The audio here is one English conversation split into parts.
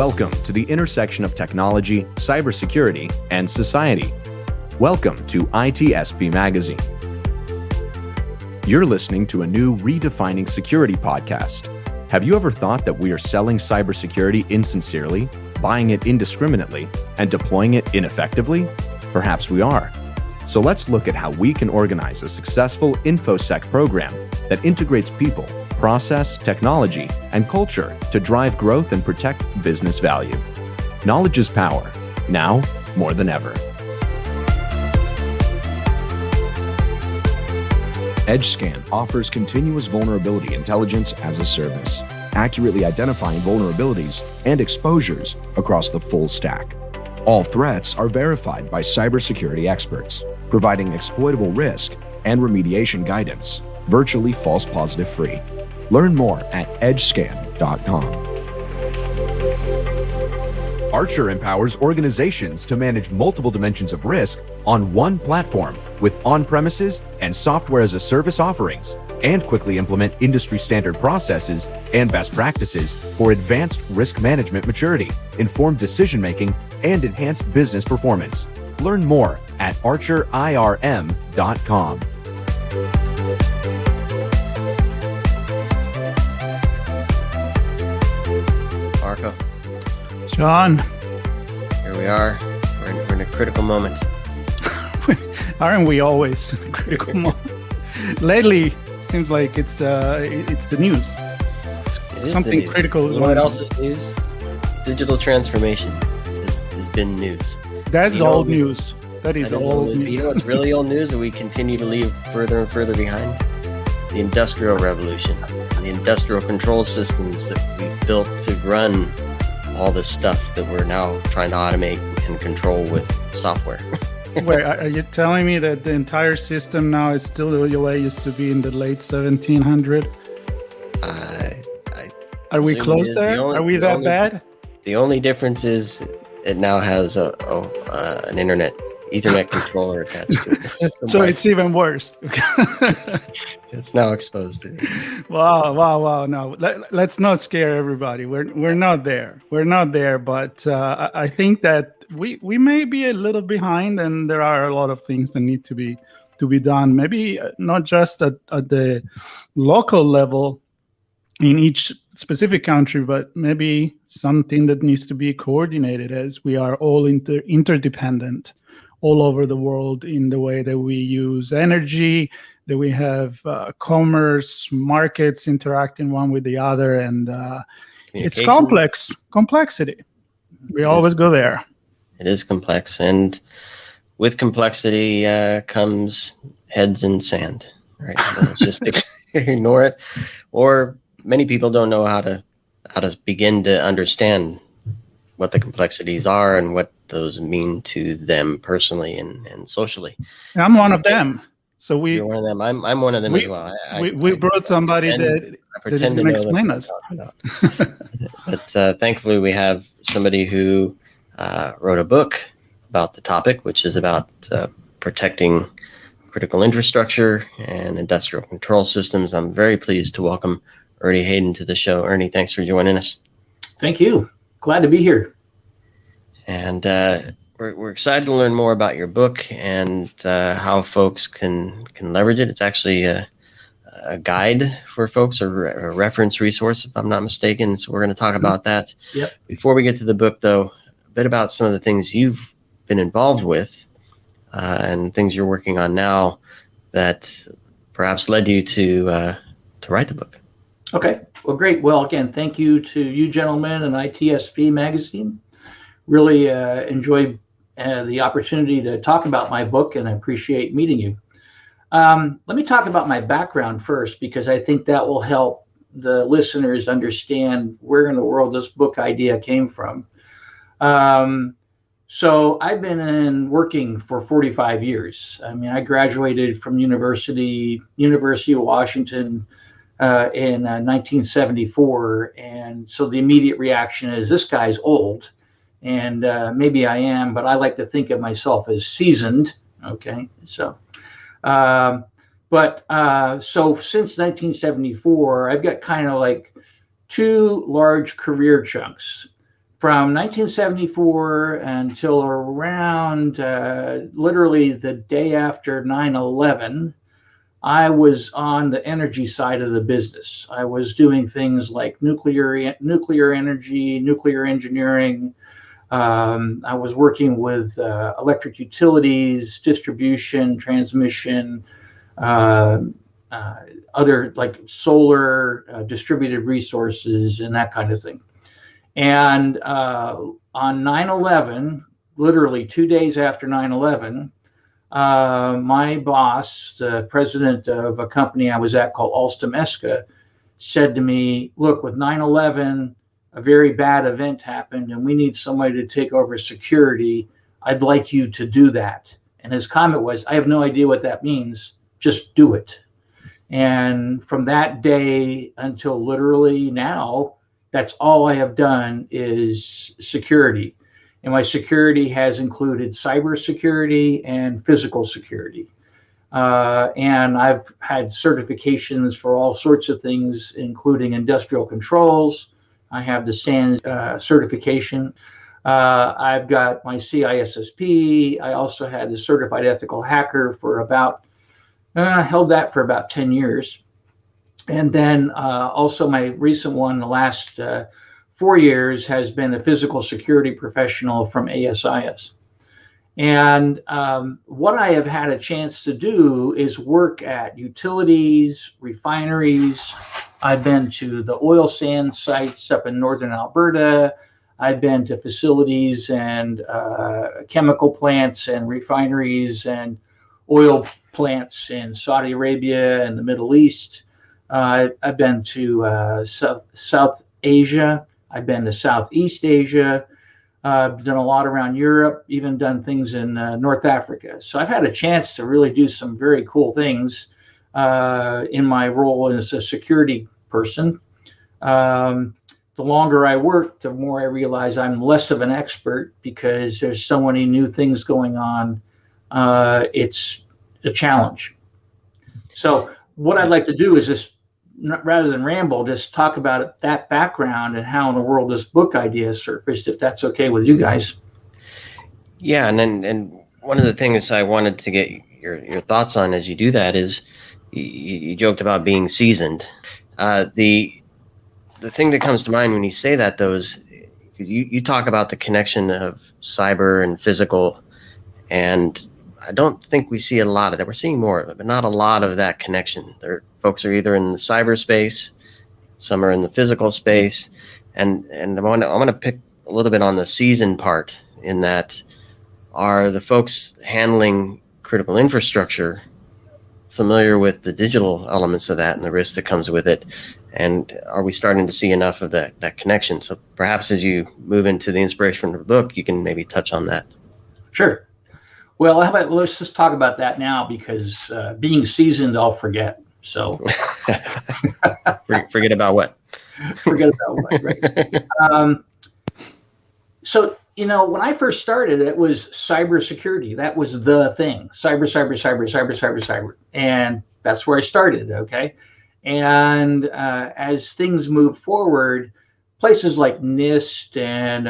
Welcome to the intersection of technology, cybersecurity, and society. Welcome to ITSP Magazine. You're listening to a new Redefining Security podcast. Have you ever thought that we are selling cybersecurity insincerely, buying it indiscriminately, and deploying it ineffectively? Perhaps we are. So let's look at how we can organize a successful InfoSec program that integrates people, process, technology, and culture to drive growth and protect business value. Knowledge is power, now more than ever. EdgeScan offers continuous vulnerability intelligence as a service, accurately identifying vulnerabilities and exposures across the full stack. All threats are verified by cybersecurity experts, providing exploitable risk and remediation guidance, virtually false positive free. Learn more at edgescan.com. Archer empowers organizations to manage multiple dimensions of risk on one platform with on-premises and software-as-a-service offerings, and quickly implement industry-standard processes and best practices for advanced risk management maturity, informed decision-making, and enhanced business performance. Learn more at archerirm.com. Marco. John. Here we are. We're in a critical moment. Aren't we always in a critical moment? Lately, seems like it's the news. Something critical. You know what else is news? Digital transformation has been news. That's old news. That is old news. You know what's really old news that we continue to leave further and further behind? The Industrial Revolution. The industrial control systems that we built to run all this stuff that we're now trying to automate and control with software. Wait, are you telling me that the entire system now is still the way it used to be in the late 1700s? Are we close there? Are we that bad? The only difference is it now has an Ethernet controller attached to it. So it's even worse. It's now exposed. Wow. No, let's not scare everybody. We're not there. We're not there. But I think that we may be a little behind, and there are a lot of things that need to be done. Maybe not just at the local level in each specific country, but maybe something that needs to be coordinated, as we are all interdependent all over the world in the way that we use energy, that we have commerce, markets interacting one with the other, and it's complexity. We always go there. It is complex, and with complexity comes heads in sand, right? So let's just ignore it. Or many people don't know how to begin to understand what the complexities are and what those mean to them personally and socially. I'm one of them. So you're one of them. I'm one of them as well. We brought somebody that is going to explain us. But thankfully, we have somebody who wrote a book about the topic, which is about protecting critical infrastructure and industrial control systems. I'm very pleased to welcome Ernie Hayden to the show. Ernie, thanks for joining us. Thank you. Glad to be here. And we're excited to learn more about your book and how folks can leverage it. It's actually a guide for folks, or a reference resource, if I'm not mistaken. So we're going to talk about that. Yep. Before we get to the book, though, a bit about some of the things you've been involved with and things you're working on now that perhaps led you to write the book. Okay. Well, great. Well, again, thank you to you gentlemen and ITSP Magazine. Really enjoyed the opportunity to talk about my book, and I appreciate meeting you. Let me talk about my background first, because I think that will help the listeners understand where in the world this book idea came from. So I've been working for 45 years. I mean, I graduated from University of Washington in 1974. And so the immediate reaction is, this guy's old. And maybe I am, but I like to think of myself as seasoned. Okay. So, so since 1974, I've got kind of like two large career chunks. from 1974 until around literally the day after 9/11, I was on the energy side of the business. I was doing things like nuclear energy, nuclear engineering. I was working with electric utilities, distribution, transmission, other like solar, distributed resources, and that kind of thing. And on 9/11, literally 2 days after 9/11, my boss, the president of a company I was at called Alstom Esca, said to me, look, with 9/11, a very bad event happened and we need somebody to take over security. I'd like you to do that. And his comment was, I have no idea what that means. Just do it. And from that day until literally now, that's all I have done is security. And my security has included cybersecurity and physical security. And I've had certifications for all sorts of things, including industrial controls. I have the SANS certification. I've got my CISSP. I also had the certified ethical hacker for about, held that for about 10 years. And then also my recent one, the last 4 years, has been a physical security professional from ASIS. And what I have had a chance to do is work at utilities, refineries. I've been to the oil sand sites up in northern Alberta. I've been to facilities and chemical plants and refineries and oil plants in Saudi Arabia and the Middle East. I've been to South Asia. I've been to Southeast Asia. I've done a lot around Europe, even done things in North Africa. So I've had a chance to really do some very cool things in my role as a security person. The longer I work, the more I realize I'm less of an expert because there's so many new things going on. It's a challenge. So what I'd like to do is just, rather than ramble, just talk about that background and how in the world this book idea surfaced, if that's okay with you guys. Yeah, and one of the things I wanted to get your thoughts on as you do that is you joked about being seasoned. The thing that comes to mind when you say that, though, is you talk about the connection of cyber and physical, and I don't think we see a lot of that. We're seeing more of it, but not a lot of that connection. Folks are either in the cyberspace, some are in the physical space, and I want to pick a little bit on the season part. In that, are the folks handling critical infrastructure familiar with the digital elements of that and the risk that comes with it? And are we starting to see enough of that connection? So perhaps as you move into the inspiration from the book, you can maybe touch on that. Sure. Well, let's just talk about that now, because being seasoned, I'll forget. So forget about what? Forget about what, right? So, when I first started, it was cybersecurity. That was the thing. Cyber. And that's where I started, okay? And as things move forward, places like NIST and,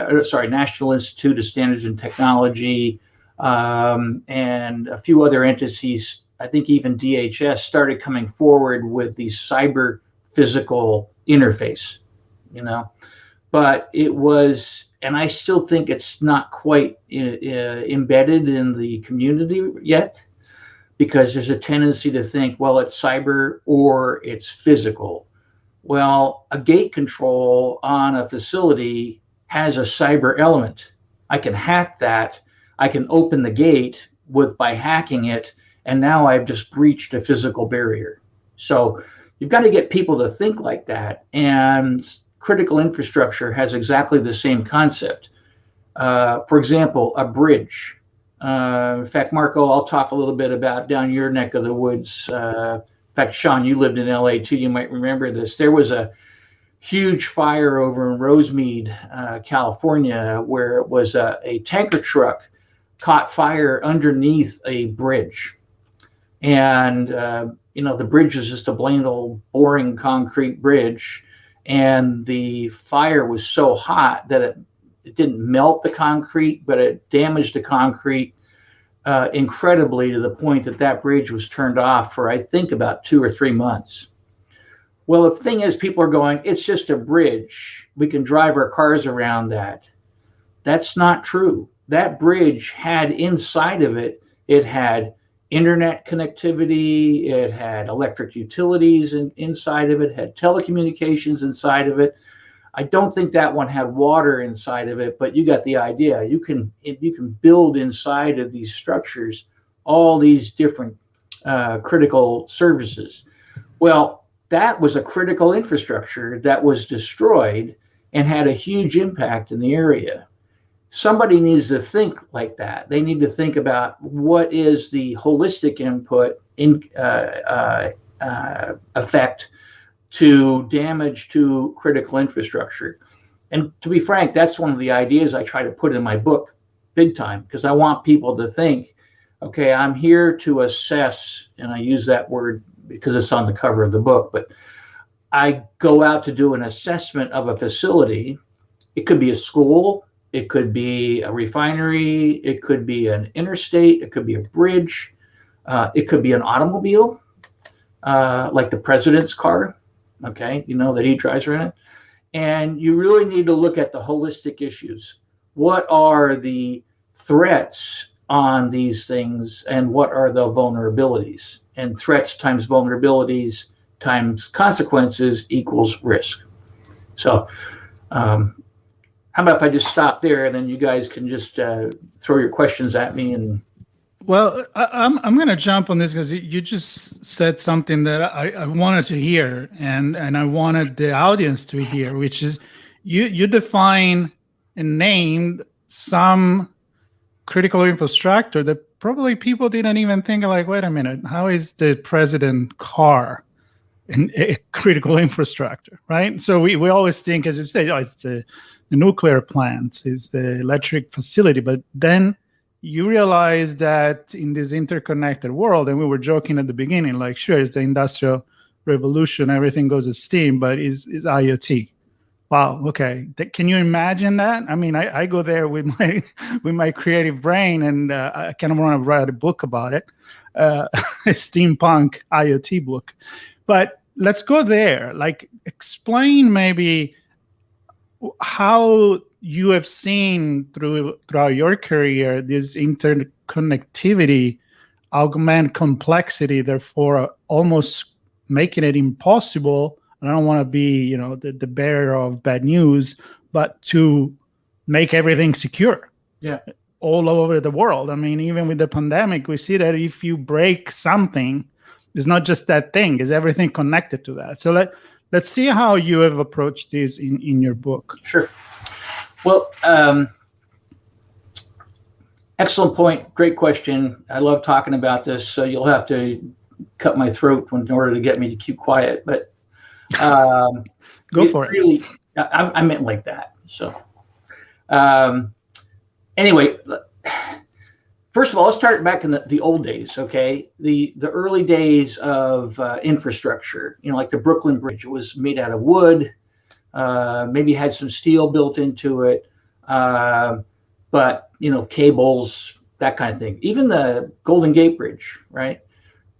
National Institute of Standards and Technology, and a few other entities, I think even DHS, started coming forward with the cyber physical interface, but it was, and I still think it's not quite embedded in the community yet, because there's a tendency to think, well, it's cyber or it's physical. Well, a gate control on a facility has a cyber element. I can hack that. I can open the gate by hacking it, and now I've just breached a physical barrier. So you've got to get people to think like that. And critical infrastructure has exactly the same concept. For example, a bridge. In fact, Marco, I'll talk a little bit about down your neck of the woods. In fact, Sean, you lived in LA too. You might remember this. There was a huge fire over in Rosemead, California, where it was a tanker truck caught fire underneath a bridge. And, the bridge was just a plain old boring concrete bridge. And the fire was so hot that it didn't melt the concrete, but it damaged the concrete incredibly, to the point that that bridge was turned off for, I think, about 2 or 3 months. Well, the thing is, people are going, it's just a bridge. We can drive our cars around that. That's not true. That bridge had inside of it, it had internet connectivity, it had electric utilities inside of it, had telecommunications inside of it. I don't think that one had water inside of it, but you got the idea. You can build inside of these structures all these different critical services. Well, that was a critical infrastructure that was destroyed and had a huge impact in the area. Somebody needs to think like that. They need to think about what is the holistic input in effect to damage to critical infrastructure. And to be frank, that's one of the ideas I try to put in my book big time, because I want people to think, okay, I'm here to assess, and I use that word because it's on the cover of the book, but I go out to do an assessment of a facility. It could be a school, it could be a refinery, it could be an interstate, it could be a bridge, it could be an automobile, like the president's car, okay, you know, that he drives around. And you really need to look at the holistic issues. What are the threats on these things, and what are the vulnerabilities? And threats times vulnerabilities times consequences equals risk. So how about if I just stop there, and then you guys can just throw your questions at me? And well, I'm going to jump on this because you just said something that I wanted to hear, and I wanted the audience to hear, which is you define and named some critical infrastructure that probably people didn't even think, like, wait a minute, how is the president car a critical infrastructure, right? So we always think, as you say, oh, it's the nuclear plants, it's the electric facility, but then you realize that in this interconnected world, and we were joking at the beginning, like, sure, it's the industrial revolution, everything goes as steam, but is IoT. Wow, okay. Can you imagine that? I mean, I go there with my creative brain, and I kind of want to write a book about it, a steampunk IoT book. But let's go there. Like, explain maybe how you have seen throughout your career this interconnectivity augment complexity, therefore almost making it impossible. And I don't want to be, the bearer of bad news, but to make everything secure. Yeah. All over the world. I mean, even with the pandemic, we see that if you break something, it's not just that thing, it's everything connected to that. So let's see how you have approached this in your book. Sure. Well, excellent point. Great question. I love talking about this. So you'll have to cut my throat in order to get me to keep quiet. But go for it. Really, I meant like that. So anyway, first of all, let's start back in the old days. Okay, the early days of infrastructure. Like the Brooklyn Bridge. It was made out of wood. Maybe had some steel built into it, but cables, that kind of thing. Even the Golden Gate Bridge, right?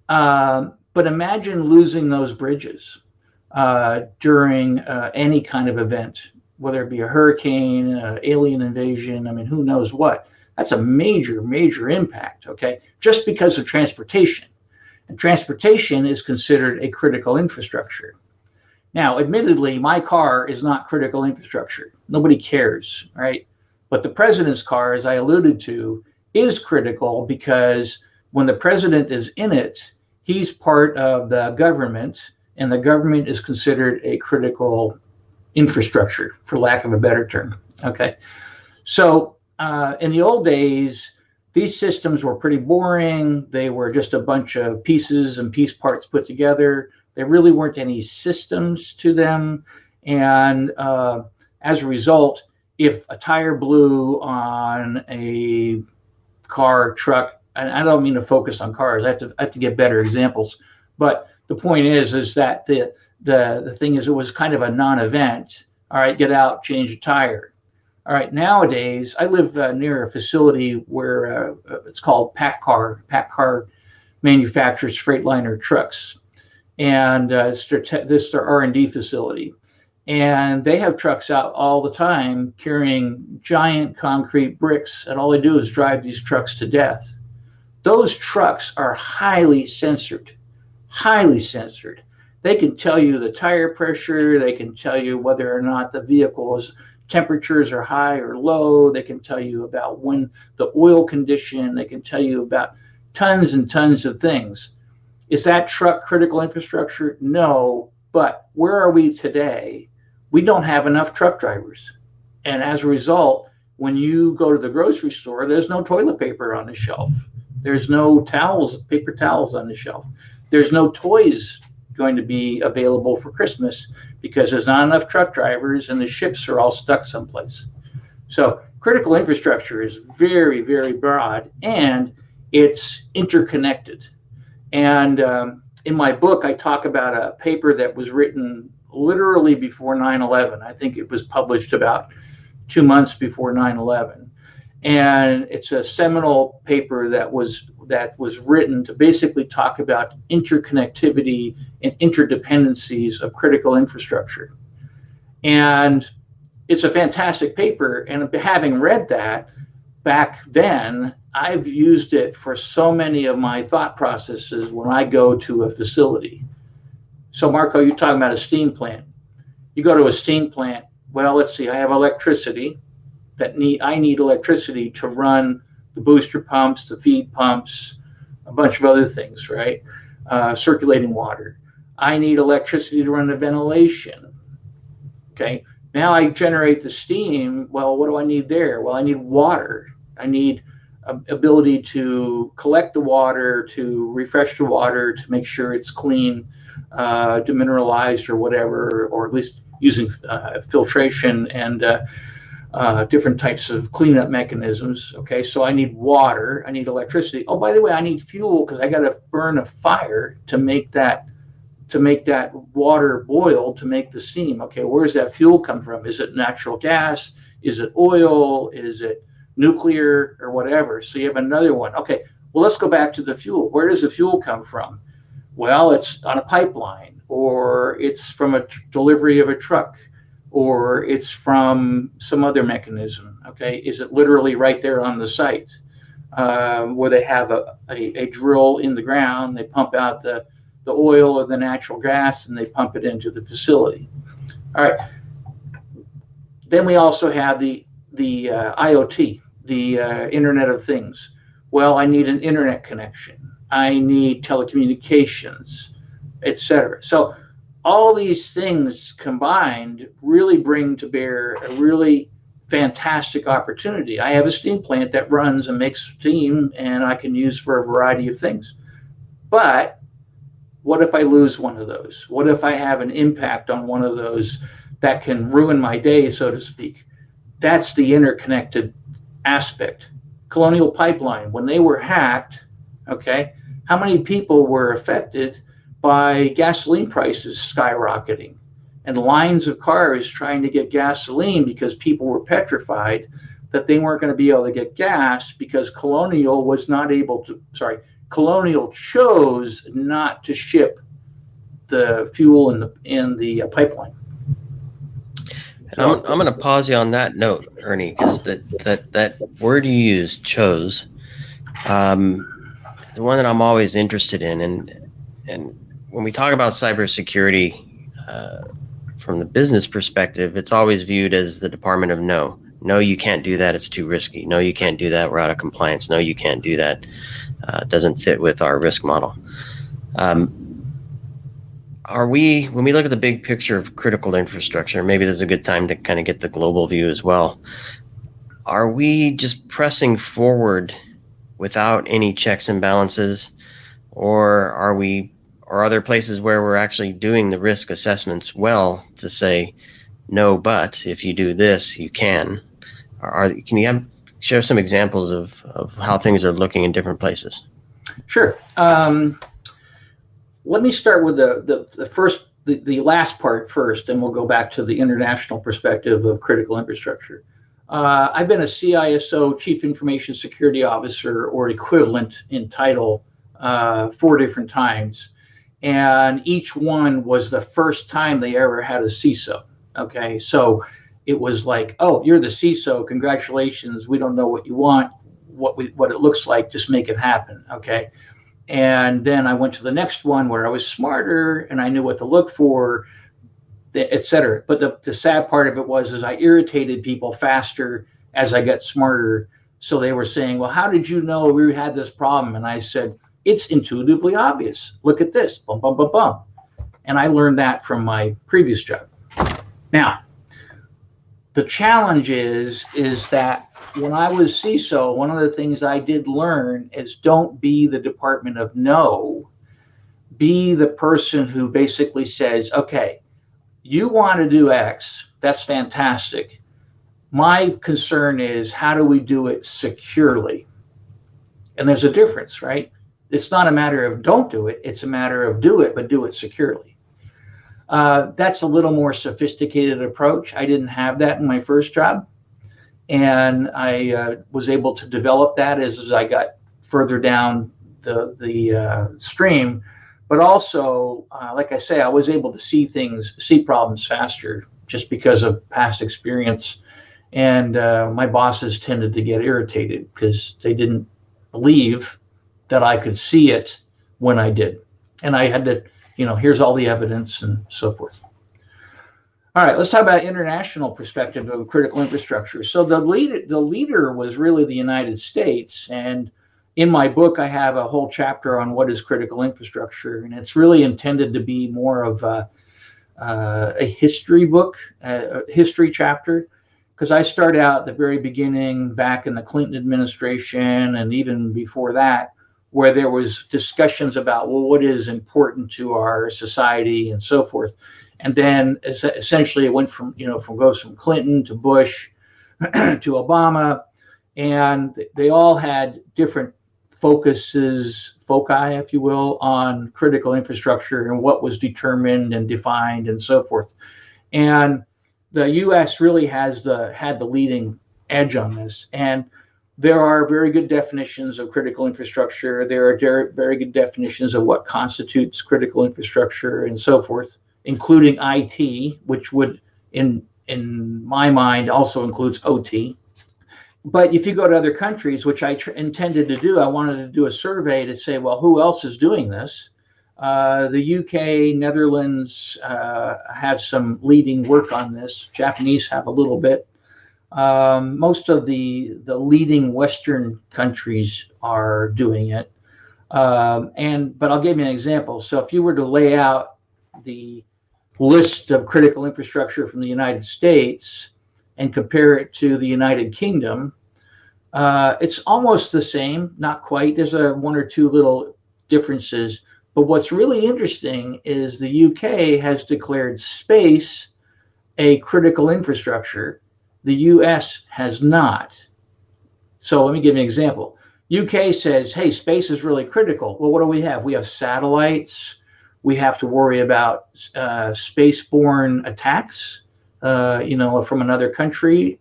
But imagine losing those bridges during any kind of event, whether it be a hurricane, alien invasion. I mean, who knows what? That's a major, major impact. Okay, just because of transportation, and transportation is considered a critical infrastructure. Now, admittedly, my car is not critical infrastructure. Nobody cares, right? But the president's car, as I alluded to, is critical because when the president is in it, he's part of the government, and the government is considered a critical infrastructure, for lack of a better term, okay? So in the old days, these systems were pretty boring. They were just a bunch of pieces and piece parts put together. There really weren't any systems to them. And as a result, if a tire blew on a car, truck, and I don't mean to focus on cars, I have to get better examples. But the point is that the thing is, it was kind of a non-event. All right, get out, change a tire. All right, nowadays, I live near a facility where it's called PACCAR. PACCAR manufactures Freightliner trucks, and this is their R&D facility. And they have trucks out all the time carrying giant concrete bricks, and all they do is drive these trucks to death. Those trucks are highly censored, highly censored. They can tell you the tire pressure, they can tell you whether or not the vehicle's temperatures are high or low, they can tell you about when the oil condition, they can tell you about tons and tons of things. Is that truck critical infrastructure? No, but where are we today? We don't have enough truck drivers. And as a result, when you go to the grocery store, there's no toilet paper on the shelf. There's no towels, paper towels on the shelf. There's no toys going to be available for Christmas because there's not enough truck drivers and the ships are all stuck someplace. So critical infrastructure is very, very broad and it's interconnected. And in my book, I talk about a paper that was written literally before 9/11. I think it was published about 2 months before 9/11. And it's a seminal paper that was written to basically talk about interconnectivity and interdependencies of critical infrastructure. And it's a fantastic paper. And having read that back then, I've used it for so many of my thought processes when I go to a facility. So Marco, you're talking about a steam plant. You go to a steam plant, well, let's see, I have electricity. I need electricity to run the booster pumps, the feed pumps, a bunch of other things, right? Circulating water. I need electricity to run the ventilation. Okay, now I generate the steam. Well, what do I need there? Well, I need water. I need ability to collect the water, to refresh the water, to make sure it's clean, demineralized or whatever, or at least using filtration and different types of cleanup mechanisms. Okay, so I need water, I need electricity. Oh, by the way, I need fuel because I got to burn a fire to make that water boil to make the steam. Okay, where does that fuel come from? Is it natural gas? Is it oil? Is it nuclear or whatever? So you have another one. Okay, well, let's go back to the fuel. Where does the fuel come from? Well, it's on a pipeline, or it's from a delivery of a truck, or it's from some other mechanism. Okay, is it literally right there on the site where they have a drill in the ground, they pump out the oil or the natural gas and they pump it into the facility? All right. Then we also have the IoT, the Internet of Things. Well, I need an internet connection. I need telecommunications, etc. So all these things combined really bring to bear a really fantastic opportunity. I have a steam plant that runs and makes steam and I can use for a variety of things. But what if I lose one of those? What if I have an impact on one of those that can ruin my day, so to speak? That's the interconnected aspect. Colonial Pipeline, when they were hacked, okay, how many people were affected by gasoline prices skyrocketing and lines of cars trying to get gasoline because people were petrified that they weren't going to be able to get gas because Colonial chose not to ship the fuel in the pipeline. I'm going to pause you on that note, Ernie, because that word you used, chose, the one that I'm always interested in, and when we talk about cybersecurity from the business perspective, it's always viewed as the department of no. No, you can't do that. It's too risky. No, you can't do that. We're out of compliance. No, you can't do that. It doesn't fit with our risk model. When we look at the big picture of critical infrastructure, maybe there's a good time to kind of get the global view as well. Are we just pressing forward without any checks and balances, or are there places where we're actually doing the risk assessments well to say, no, but if you do this, you can? Can you share some examples of how things are looking in different places? Sure. Let me start with the last part first, and we'll go back to the international perspective of critical infrastructure. I've been a CISO, Chief Information Security Officer, or equivalent in title 4 different times. And each one was the first time they ever had a CISO. Okay, so it was like, oh, you're the CISO, congratulations. We don't know what you want, what it looks like, just make it happen. Okay. And then I went to the next one where I was smarter and I knew what to look for, et cetera. But the sad part of it was I irritated people faster as I got smarter. So they were saying, well, how did you know we had this problem? And I said, it's intuitively obvious. Look at this, bum, bum, bum, bum. And I learned that from my previous job. Now, the challenge is that when I was CISO, one of the things I did learn is don't be the department of no. Be the person who basically says, okay, you want to do X, that's fantastic. My concern is how do we do it securely? And there's a difference, right? It's not a matter of don't do it, it's a matter of do it, but do it securely. That's a little more sophisticated approach. I didn't have that in my first job. And I was able to develop that as I got further down the stream. But also, like I say, I was able to see problems faster just because of past experience. And my bosses tended to get irritated because they didn't believe that I could see it when I did. And I had to, here's all the evidence and so forth. All right, let's talk about international perspective of critical infrastructure. So the leader was really the United States. And in my book, I have a whole chapter on what is critical infrastructure. And it's really intended to be more of a history book, a history chapter, because I started out at the very beginning back in the Clinton administration and even before that, where there was discussions about, well, what is important to our society and so forth. And then essentially it went goes from Clinton to Bush to Obama, and they all had different foci, if you will, on critical infrastructure and what was determined and defined and so forth. And the U.S. really had the leading edge on this. And there are very good definitions of critical infrastructure. There are very good definitions of what constitutes critical infrastructure and so forth, including IT, which would, in my mind, also includes OT. But if you go to other countries, which I intended to do, I wanted to do a survey to say, well, who else is doing this? The UK, Netherlands have some leading work on this. Japanese have a little bit. Most of the leading Western countries are doing it. But I'll give you an example. So if you were to lay out the list of critical infrastructure from the United States and compare it to the United Kingdom, it's almost the same, not quite. There's one or two little differences. But what's really interesting is the UK has declared space a critical infrastructure. The US has not. So let me give you an example. UK says, hey, space is really critical. Well, what do we have? We have satellites. We have to worry about spaceborne attacks, from another country.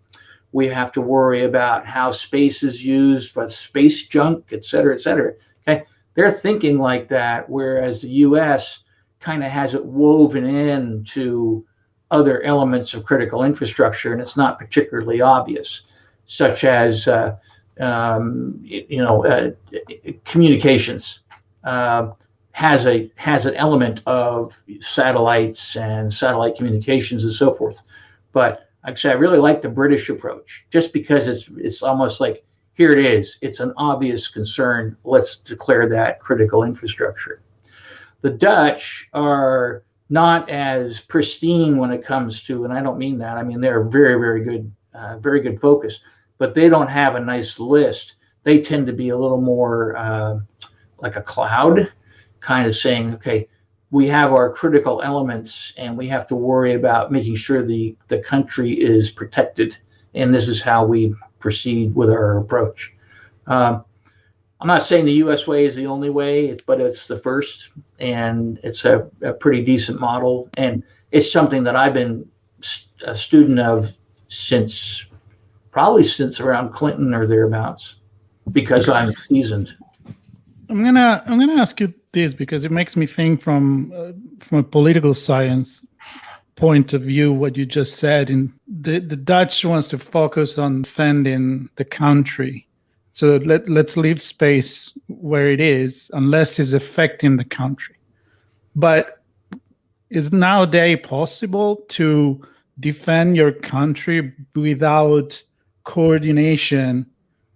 We have to worry about how space is used for space junk, et cetera, et cetera. Okay, they're thinking like that, whereas the U.S. kind of has it woven into other elements of critical infrastructure, and it's not particularly obvious, such as communications. Has an element of satellites and satellite communications and so forth. But like I say, I really like the British approach, just because it's almost like, here it is. It's an obvious concern. Let's declare that critical infrastructure. The Dutch are not as pristine when it comes to, and I don't mean that, I mean they're very good focus, but they don't have a nice list. They tend to be a little more like a cloud, kind of saying, okay, we have our critical elements and we have to worry about making sure the country is protected, and this is how we proceed with our approach. I'm not saying the US way is the only way, but it's the first, and it's a pretty decent model, and it's something that I've been a student of since probably since around Clinton or thereabouts, because I'm seasoned. I'm gonna ask you this because it makes me think from a political science point of view what you just said. And the Dutch wants to focus on defending the country, so let's leave space where it is unless it's affecting the country. But is nowadays possible to defend your country without coordination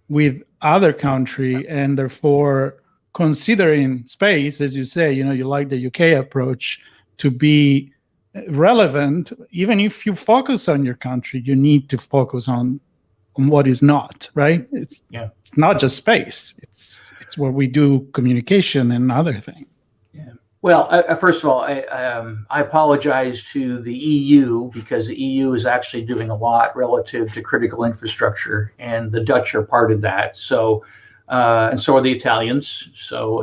with other country, and therefore considering space, as you say, you like the UK approach, to be relevant? Even if you focus on your country, you need to focus on what is not, right? It's not just space. It's where we do communication and other things. Yeah. Well, first of all, I apologize to the EU, because the EU is actually doing a lot relative to critical infrastructure, and the Dutch are part of that. So, and so are the Italians. So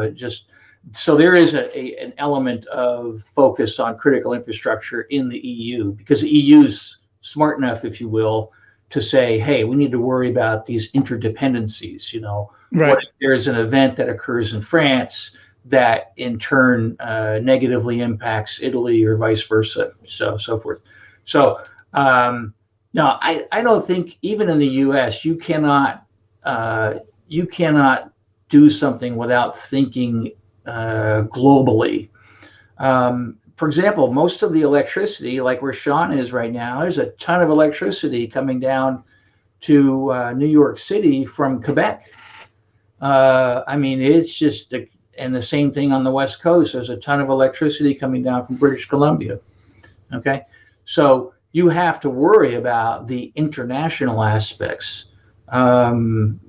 there is an element of focus on critical infrastructure in the EU, because the EU is smart enough, if you will, to say, hey, we need to worry about these interdependencies. Right. What if there's an event that occurs in France that in turn negatively impacts Italy, or vice versa, so forth. So no, I don't think, even in the U.S., you cannot do something without thinking globally. For example, most of the electricity, like where Sean is right now, there's a ton of electricity coming down to New York City from Quebec. I mean, it's just and the same thing on the West Coast. There's a ton of electricity coming down from British Columbia. Okay, so you have to worry about the international aspects for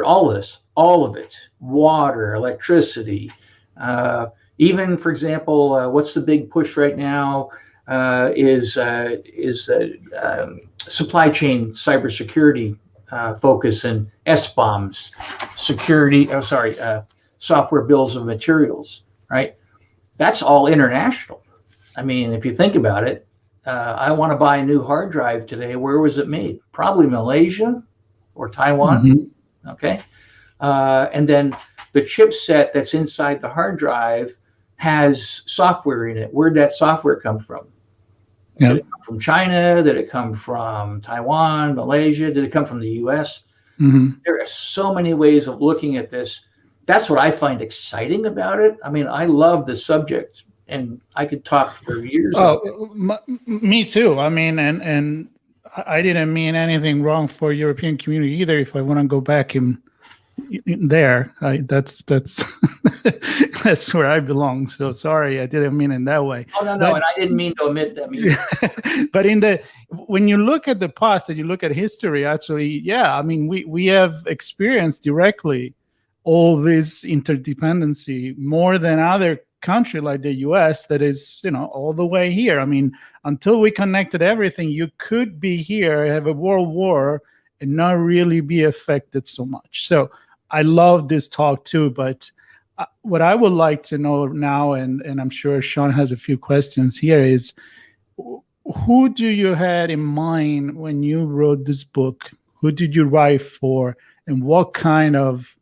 all of it: water, electricity. Even, for example, what's the big push right now is supply chain cybersecurity focus, and SBOMs, software bills of materials, right? That's all international. I mean, if you think about it, I want to buy a new hard drive today. Where was it made? Probably Malaysia or Taiwan. Mm-hmm. Okay. And then the chipset that's inside the hard drive has software in it. Where'd that software come from? Yep. Did it come from China? Did it come from Taiwan, Malaysia? Did it come from the US? Mm-hmm. There are so many ways of looking at this. That's what I find exciting about it. I mean, I love the subject, and I could talk for years. Me too. I mean, and I didn't mean anything wrong for European community either. If I want to go back in there, that's that's where I belong. So sorry, I didn't mean it that way. Oh no, and I didn't mean to omit them either. But when you look at the past and you look at history, actually, yeah, I mean, we have experienced directly all this interdependency more than other country like the US that is, all the way here. I mean, until we connected everything, you could be here, have a world war, and not really be affected so much. So I love this talk too, but what I would like to know now, and I'm sure Sean has a few questions here, is who do you had in mind when you wrote this book? Who did you write for, and what kind of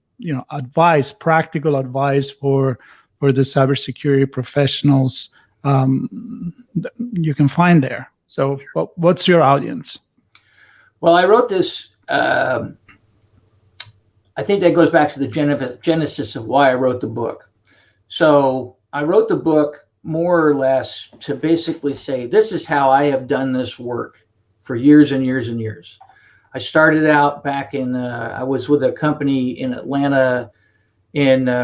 advice, practical advice for the cybersecurity professionals you can find there? So what's your audience? Well, I wrote this, I think that goes back to the genesis of why I wrote the book. So I wrote the book more or less to basically say, this is how I have done this work for years and years and years. I started out back I was with a company in Atlanta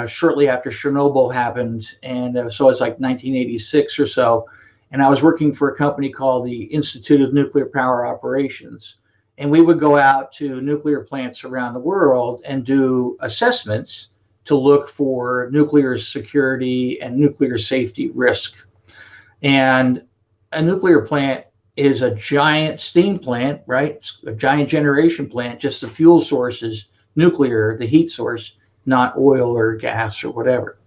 shortly after Chernobyl happened. And so it's like 1986 or so. And I was working for a company called the Institute of Nuclear Power Operations. And we would go out to nuclear plants around the world and do assessments to look for nuclear security and nuclear safety risk. And a nuclear plant is a giant steam plant, right? It's a giant generation plant, just the fuel source is nuclear, the heat source, not oil or gas or whatever.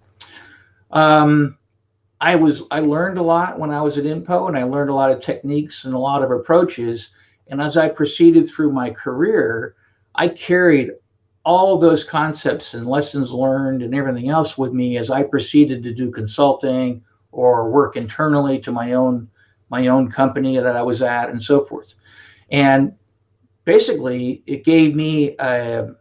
I learned a lot when I was at INPO, and I learned a lot of techniques and a lot of approaches. And as I proceeded through my career, I carried all of those concepts and lessons learned and everything else with me as I proceeded to do consulting or work internally to my own company that I was at and so forth. And basically, it gave me a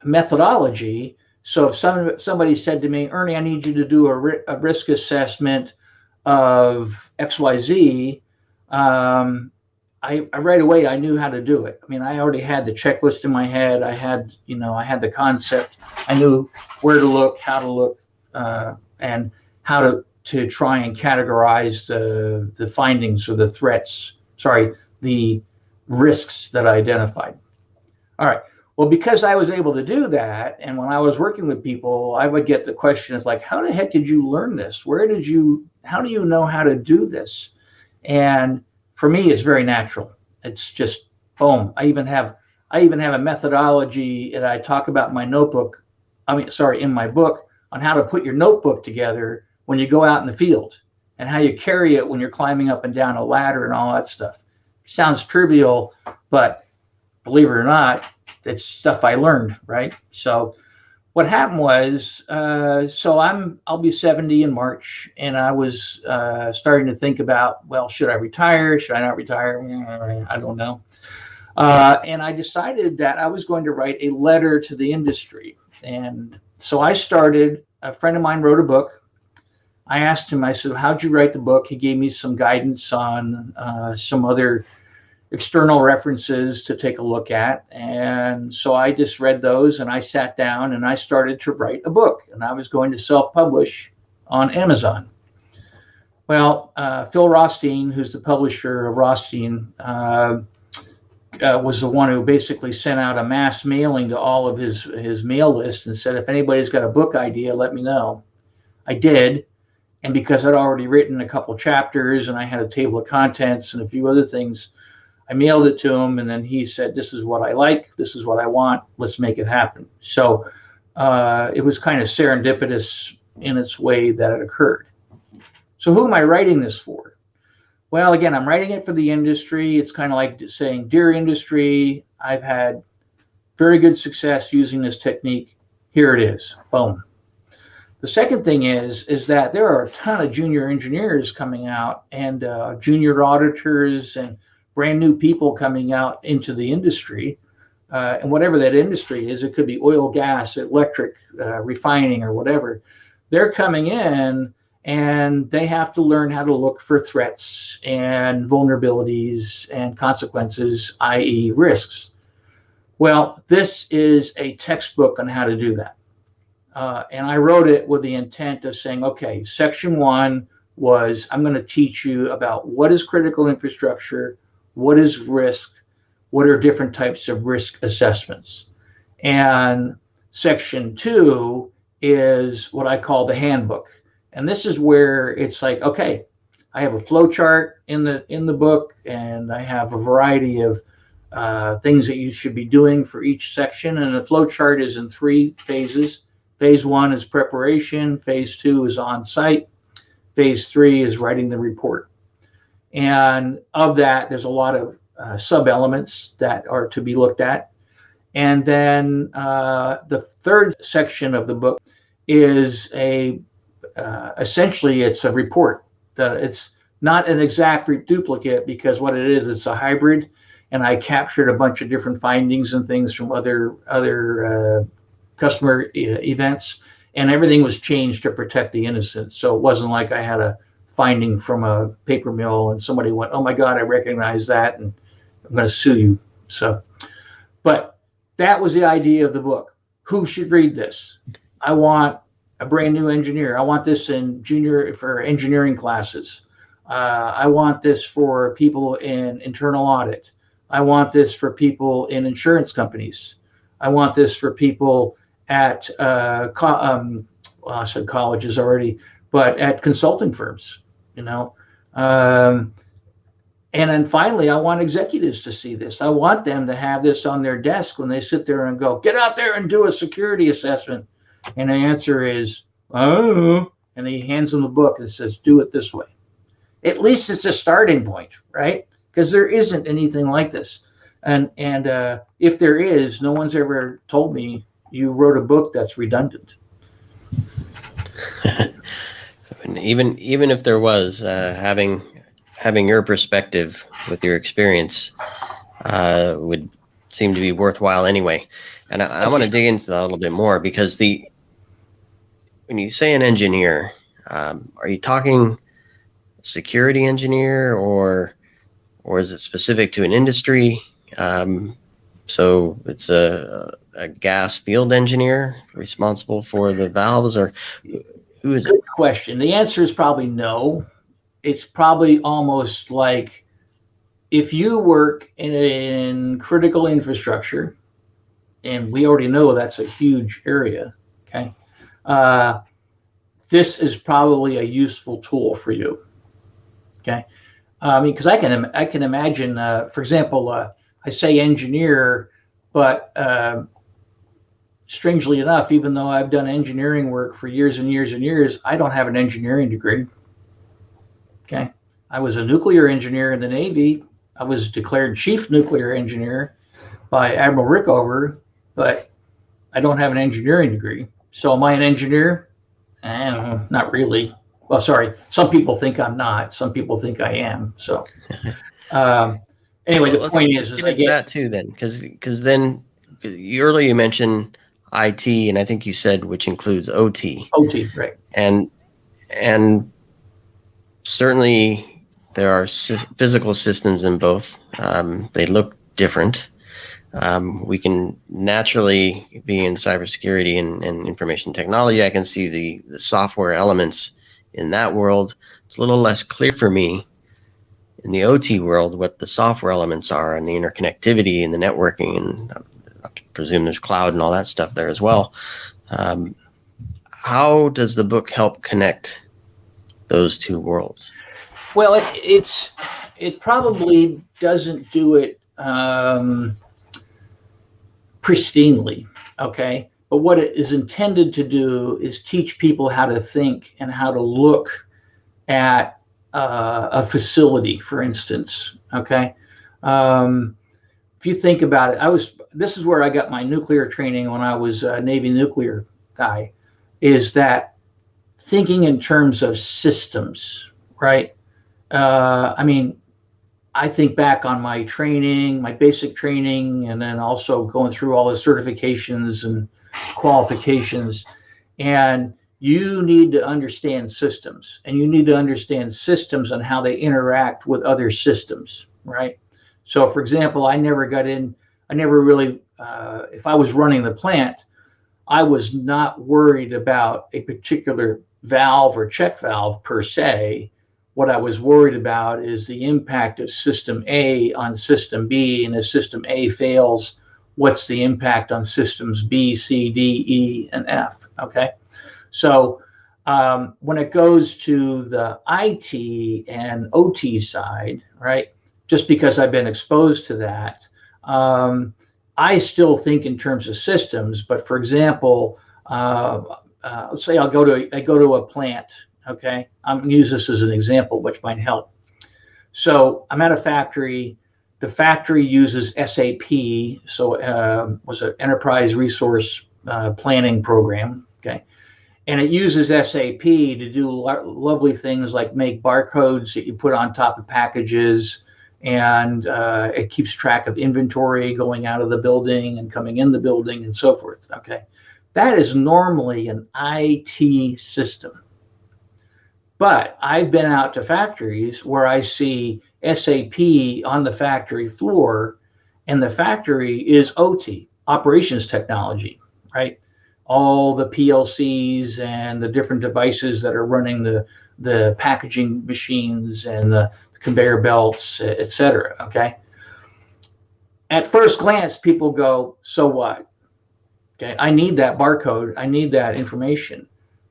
methodology. So if somebody said to me, Ernie, I need you to do a risk assessment of XYZ, I right away, I knew how to do it. I mean, I already had the checklist in my head. I had the concept. I knew where to look, how to look, and how to try and categorize the findings or the risks that I identified. All right. Well, because I was able to do that, and when I was working with people, I would get the questions like, how the heck did you learn this? How do you know how to do this? And for me, it's very natural. It's just boom. I even have a methodology that I talk about in my notebook. In my book on how to put your notebook together when you go out in the field and how you carry it when you're climbing up and down a ladder and all that stuff. Sounds trivial, but believe it or not, it's stuff I learned, right? So what happened was, I'll be 70 in March, and I was starting to think about, well, should I retire? Should I not retire? I don't know. And I decided that I was going to write a letter to the industry. And so a friend of mine wrote a book. I asked him, I said, how'd you write the book? He gave me some guidance on some other external references to take a look at. And so I just read those, and I sat down and I started to write a book, and I was going to self-publish on Amazon. Well, Phil Rothstein, who's the publisher of Rothstein, was the one who basically sent out a mass mailing to all of his mail list and said, if anybody's got a book idea, let me know. I did. And because I'd already written a couple chapters and I had a table of contents and a few other things, I mailed it to him, and then he said, this is what I like, this is what I want, let's make it happen. So it was kind of serendipitous in its way that it occurred. So who am I writing this for? Well, again, I'm writing it for the industry. It's kind of like saying, dear industry, I've had very good success using this technique. Here it is. Boom. The second thing is that there are a ton of junior engineers coming out and junior auditors and brand new people coming out into the industry. And whatever that industry is, it could be oil, gas, electric, refining, or whatever. They're coming in and they have to learn how to look for threats and vulnerabilities and consequences, i.e. risks. Well, this is a textbook on how to do that. And I wrote it with the intent of saying, okay, section 1 was, I'm going to teach you about what is critical infrastructure, what is risk, what are different types of risk assessments. And section 2 is what I call the handbook. And this is where it's like, okay, I have a flow chart in the book, and I have a variety of things that you should be doing for each section. And the flow chart is in 3 phases. Phase 1 is preparation. Phase 2 is on-site. Phase 3 is writing the report. And of that, there's a lot of sub-elements that are to be looked at. And then the third section of the book is essentially it's a report. It's not an exact duplicate, because what it is, it's a hybrid. And I captured a bunch of different findings and things from other customer events, and everything was changed to protect the innocent. So it wasn't like I had a finding from a paper mill and somebody went, oh my God, I recognize that, and I'm going to sue you. So, but that was the idea of the book. Who should read this? I want a brand new engineer. I want this for engineering classes. I want this for people in internal audit. I want this for people in insurance companies. I want this for people at I said colleges already, but at consulting firms, and then finally, I want executives to see this. I want them to have this on their desk when they sit there and go, get out there and do a security assessment. And the answer is, oh, and he hands them the book and says, do it this way. At least it's a starting point, right? Because there isn't anything like this. And if there is, no one's ever told me you wrote a book that's redundant. And even if there was, having your perspective with your experience would seem to be worthwhile anyway. And I want to dig into that a little bit more, because when you say an engineer, are you talking security engineer, or is it specific to an industry? So it's a gas field engineer responsible for the valves, or who is it? Good question. The answer is probably no. It's probably almost like if you work in critical infrastructure, and we already know that's a huge area, okay? This is probably a useful tool for you, okay? I mean, because I can imagine, for example, I say engineer, but strangely enough, even though I've done engineering work for years and years and years, I don't have an engineering degree. Okay. I was a nuclear engineer in the Navy. I was declared chief nuclear engineer by Admiral Rickover, but I don't have an engineering degree. So am I an engineer? Not really. Well, sorry. Some people think I'm not. Some people think I am. So anyway, the point is I guess that too, then, because then earlier you mentioned IT, and I think you said which includes OT. OT, right? And certainly there are physical systems in both. They look different. We can naturally be in cybersecurity and information technology. I can see the software elements in that world. It's a little less clear for me in the OT world what the software elements are, and the interconnectivity and the networking, and I presume there's cloud and all that stuff there as well. How does the book help connect those two worlds? Well, it probably doesn't do it pristinely, okay? But what it is intended to do is teach people how to think and how to look at a facility, for instance, okay? If you think about it, this is where I got my nuclear training when I was a Navy nuclear guy, is that thinking in terms of systems, right? I mean, I think back on my training, my basic training, and then also going through all the certifications and qualifications. And you need to understand systems, and you need to understand systems and how they interact with other systems, right? So, for example, I never really, if I was running the plant, I was not worried about a particular valve or check valve per se. What I was worried about is the impact of system A on system B, and if system A fails, what's the impact on systems B, C, D, E, and F, okay? So when it goes to the IT and OT side, right, just because I've been exposed to that, I still think in terms of systems. But for example, let's say I go to a plant. Okay, I'm going to use this as an example, which might help. So I'm at a factory. The factory uses SAP, so was an enterprise resource planning program. Okay, and it uses SAP to do lovely things like make barcodes that you put on top of packages, and it keeps track of inventory going out of the building and coming in the building and so forth. Okay, that is normally an IT system. But I've been out to factories where I see SAP on the factory floor, and the factory is OT, operations technology, right? All the PLCs and the different devices that are running the packaging machines and the conveyor belts, et cetera, okay? At first glance, people go, so what? Okay, I need that barcode. I need that information.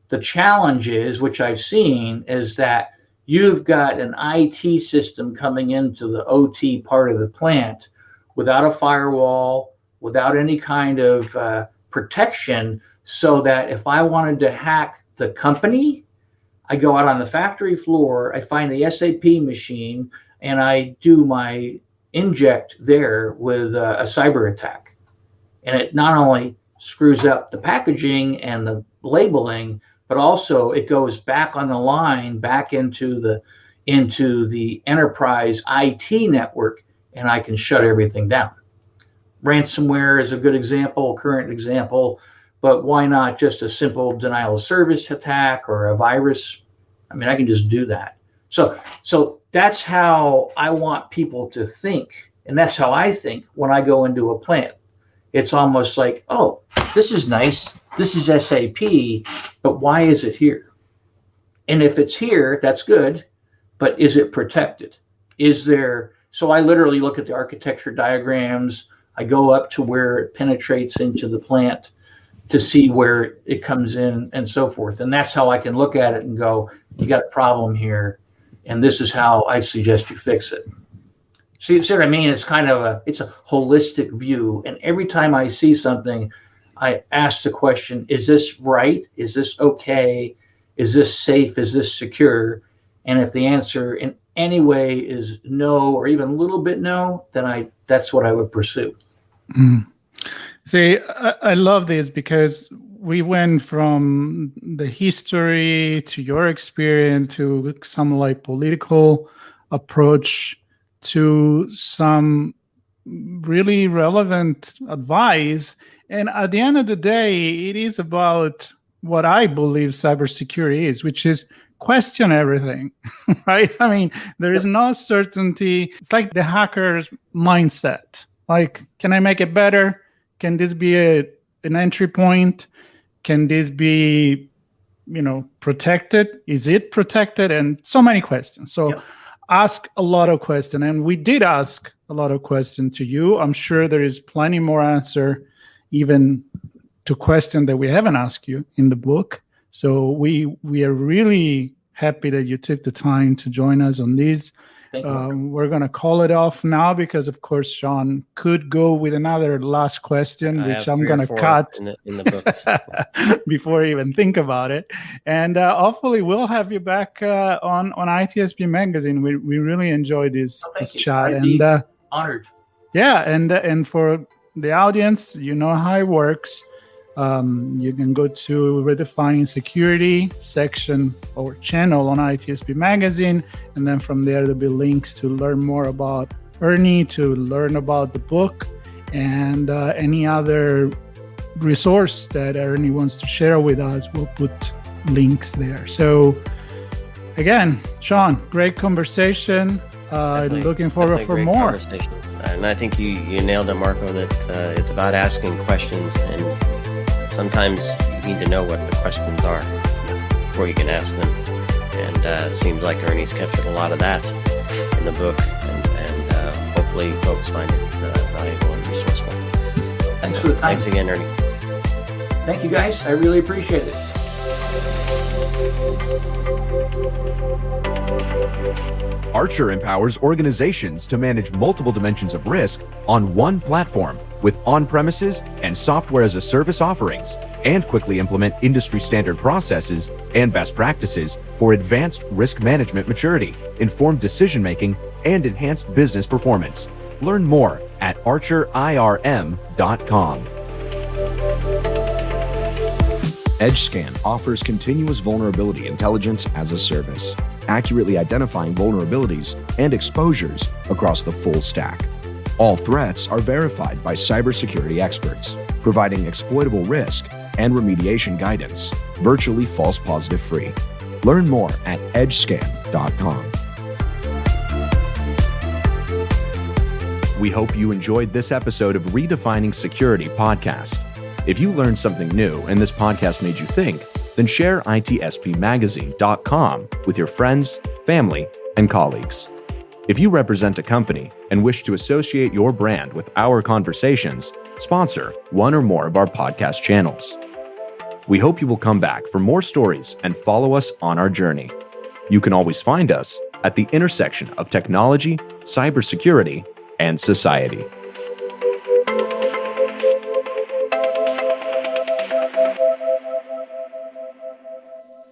The challenge is, which I've seen, is that you've got an IT system coming into the OT part of the plant without a firewall, without any kind of protection, so that if I wanted to hack the company, I go out on the factory floor, I find the SAP machine, and I do my inject there with a cyber attack. And it not only screws up the packaging and the labeling, but also it goes back on the line, back into the enterprise IT network, and I can shut everything down. Ransomware is a good example, current example, but why not just a simple denial of service attack or a virus? I mean, I can just do that. So that's how I want people to think, and that's how I think when I go into a plant. It's almost like, oh, this is nice. This is SAP, but why is it here? And if it's here, that's good, but is it protected? So I literally look at the architecture diagrams. I go up to where it penetrates into the plant to see where it comes in and so forth. And that's how I can look at it and go, you got a problem here, and this is how I suggest you fix it. See what I mean? It's kind of it's a holistic view. And every time I see something, I ask the question, is this right? Is this okay? Is this safe? Is this secure? And if the answer in any way is no, or even a little bit no, then that's what I would pursue. Mm. See, I love this because we went from the history to your experience to some like political approach to some really relevant advice. And at the end of the day, it is about what I believe cybersecurity is, which is question everything, right? I mean, there is no certainty. It's like the hacker's mindset. Like, can I make it better? Can this be an entry point? Can this be, protected? Is it protected? And so many questions. So ask a lot of questions. And we did ask a lot of questions to you. I'm sure there is plenty more answer even to questions that we haven't asked you in the book. So we are really happy that you took the time to join us on this. We're going to call it off now because, of course, Sean could go with another last question, which I'm going to cut in the books before I even think about it. And hopefully we'll have you back on ITSP Magazine. We really enjoyed this chat. And honored. Yeah, and for the audience, you know how it works. You can go to Redefining Security section or channel on ITSP Magazine, and then from there there'll be links to learn more about Ernie, to learn about the book, and any other resource that Ernie wants to share with us. We'll put links there. So again, Sean, great conversation. Looking forward for more. And I think you nailed it, Marco, that it's about asking questions, and sometimes you need to know what the questions are before you can ask them. And it seems like Ernie's captured a lot of that in the book, and hopefully folks find it valuable and resourceful. Thanks again, Ernie. Thank you, guys. I really appreciate it. Archer empowers organizations to manage multiple dimensions of risk on one platform with on-premises and software-as-a-service offerings, and quickly implement industry-standard processes and best practices for advanced risk management maturity, informed decision-making, and enhanced business performance. Learn more at archerirm.com. EdgeScan offers continuous vulnerability intelligence as a service, accurately identifying vulnerabilities and exposures across the full stack. All threats are verified by cybersecurity experts, providing exploitable risk and remediation guidance, virtually false positive free. Learn more at edgescan.com. We hope you enjoyed this episode of Redefining Security podcast. If you learned something new and this podcast made you think, then share itspmagazine.com with your friends, family, and colleagues. If you represent a company and wish to associate your brand with our conversations, sponsor one or more of our podcast channels. We hope you will come back for more stories and follow us on our journey. You can always find us at the intersection of technology, cybersecurity, and society.